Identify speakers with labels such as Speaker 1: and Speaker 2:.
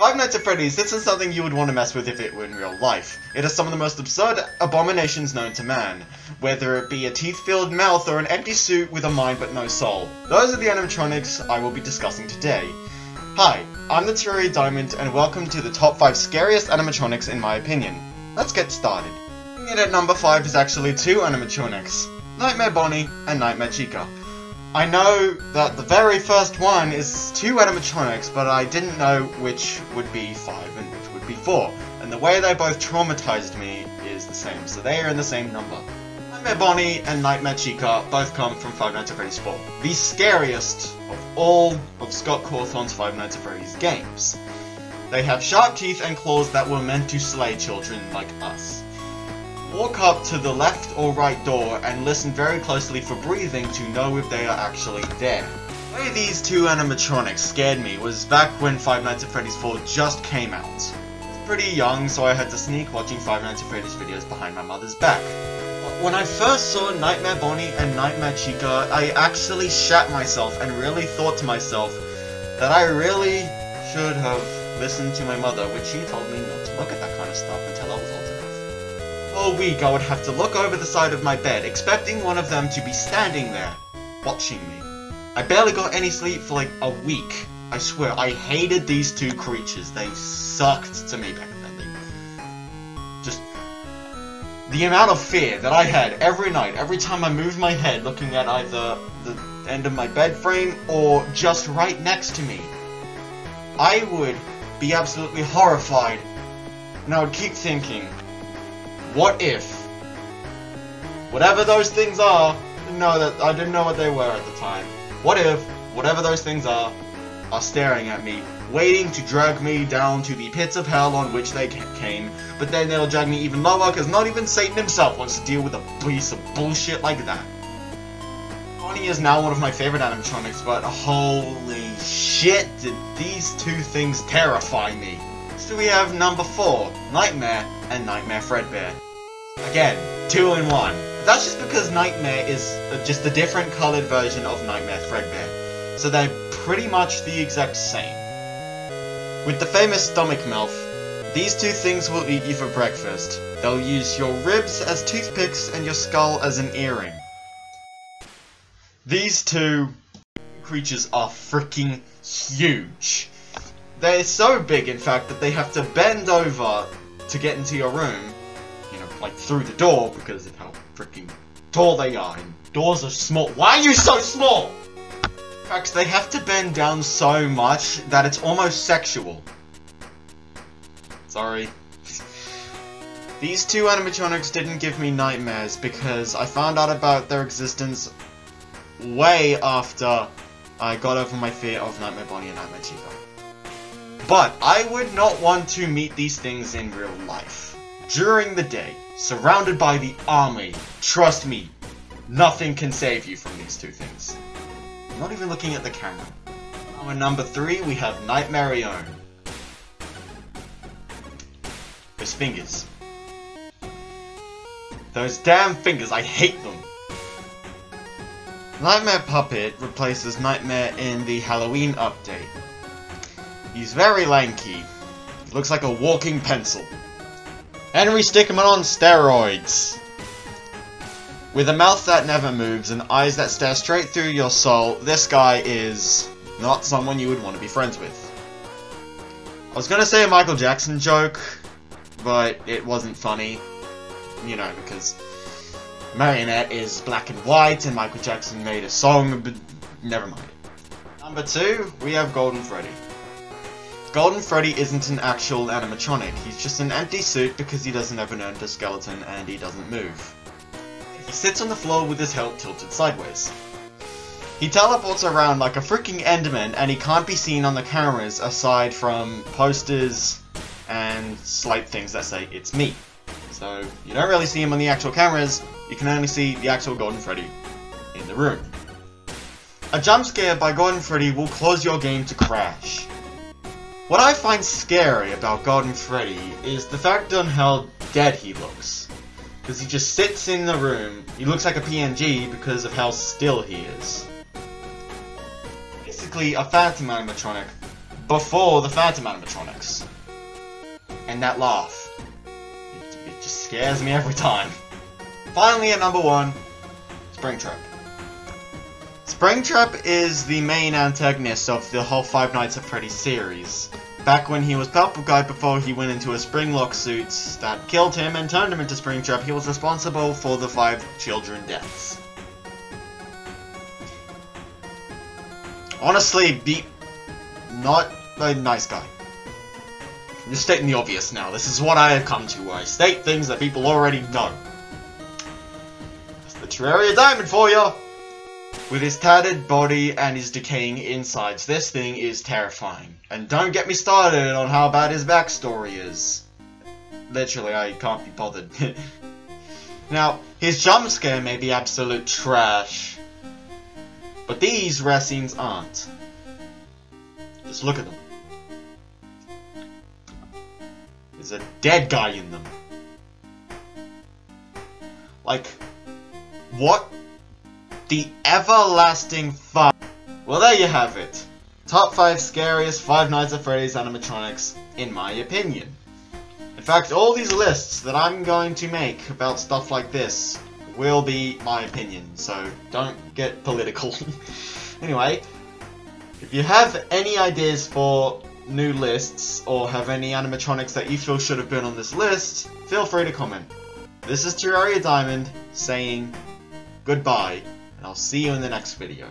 Speaker 1: Five Nights at Freddy's isn't something you would want to mess with if it were in real life. It is some of the most absurd abominations known to man, whether it be a teeth-filled mouth or an empty suit with a mind but no soul. Those are the animatronics I will be discussing today. Hi, I'm the Terry Diamond, and welcome to the top 5 scariest animatronics in my opinion. Let's get started. And at number 5 is actually 2 animatronics, Nightmare Bonnie and Nightmare Chica. I know that the very first one is 2 animatronics, but I didn't know which would be 5 and which would be 4. And the way they both traumatized me is the same, so they are in the same number. Nightmare Bonnie and Nightmare Chica both come from Five Nights at Freddy's 4, the scariest of all of Scott Cawthon's Five Nights at Freddy's games. They have sharp teeth and claws that were meant to slay children like us. Walk up to the left or right door and listen very closely for breathing to know if they are actually there. The way these 2 animatronics scared me was back when Five Nights at Freddy's 4 just came out. I was pretty young, so I had to sneak watching Five Nights at Freddy's videos behind my mother's back. But when I first saw Nightmare Bonnie and Nightmare Chica, I actually shat myself and really thought to myself that I really should have listened to my mother, which she told me not to look at that kind of stuff until I was old enough. All week I would have to look over the side of my bed, expecting one of them to be standing there, watching me. I barely got any sleep for like a week. I swear, I hated these 2 creatures. They sucked to me back then. Just the amount of fear that I had every night, every time I moved my head looking at either the end of my bed frame or just right next to me. I would be absolutely horrified, and I would keep thinking, what if, whatever those things are, I didn't know what they were at the time. What if, whatever those things are staring at me, waiting to drag me down to the pits of hell on which they came, but then they'll drag me even lower because not even Satan himself wants to deal with a piece of bullshit like that. Bonnie is now one of my favorite animatronics, but holy shit, did these 2 things terrify me. So we have number 4, Nightmare and Nightmare Fredbear. Again, 2 in 1. That's just because Nightmare is just a different coloured version of Nightmare Fredbear. So they're pretty much the exact same. With the famous stomach mouth, these 2 things will eat you for breakfast. They'll use your ribs as toothpicks and your skull as an earring. These 2 creatures are freaking huge. They're so big, in fact, that they have to bend over to get into your room, like through the door, because of how freaking tall they are, and doors are small. Why are you so small? In fact, they have to bend down so much that it's almost sexual. Sorry. These 2 animatronics didn't give me nightmares because I found out about their existence way after I got over my fear of Nightmare Bonnie and Nightmare Chica. But I would not want to meet these things in real life. During the day, surrounded by the army, trust me, nothing can save you from these 2 things. I'm not even looking at the camera. Now at number 3, we have Nightmare Own. Those fingers. Those damn fingers, I hate them. Nightmare Puppet replaces Nightmare in the Halloween update. He's very lanky. He looks like a walking pencil. Henry Stickmin on steroids. With a mouth that never moves and eyes that stare straight through your soul, this guy is not someone you would want to be friends with. I was gonna say a Michael Jackson joke, but it wasn't funny. Because Marionette is black and white and Michael Jackson made a song, but never mind. Number 2, we have Golden Freddy. Golden Freddy isn't an actual animatronic, he's just an empty suit because he doesn't have an endoskeleton and he doesn't move. He sits on the floor with his head tilted sideways. He teleports around like a freaking Enderman and he can't be seen on the cameras aside from posters and slight things that say, "It's me." So you don't really see him on the actual cameras, you can only see the actual Golden Freddy in the room. A jump scare by Golden Freddy will cause your game to crash. What I find scary about Golden Freddy is the fact on how dead he looks. Because he just sits in the room, he looks like a PNG because of how still he is. Basically a phantom animatronic, before the Phantom animatronics. And that laugh. It just scares me every time. Finally, at number 1, Springtrap. Springtrap is the main antagonist of the whole Five Nights at Freddy's series. Back when he was Purple Guy before he went into a Springlock suit that killed him and turned him into Springtrap, he was responsible for the 5 children deaths. Honestly, not a nice guy. I'm just stating the obvious now. This is what I have come to. I state things that people already know. That's the Terraria Diamond for you! With his tattered body and his decaying insides, this thing is terrifying. And don't get me started on how bad his backstory is. Literally, I can't be bothered. Now, his jump scare may be absolute trash, but these rare scenes aren't. Just look at them. There's a dead guy in them. Like, what the everlasting fuck? Well, there you have it. Top 5 scariest Five Nights at Freddy's animatronics, in my opinion. In fact, all these lists that I'm going to make about stuff like this will be my opinion, so don't get political. Anyway, if you have any ideas for new lists, or have any animatronics that you feel should have been on this list, feel free to comment. This is Terraria Diamond, saying goodbye, and I'll see you in the next video.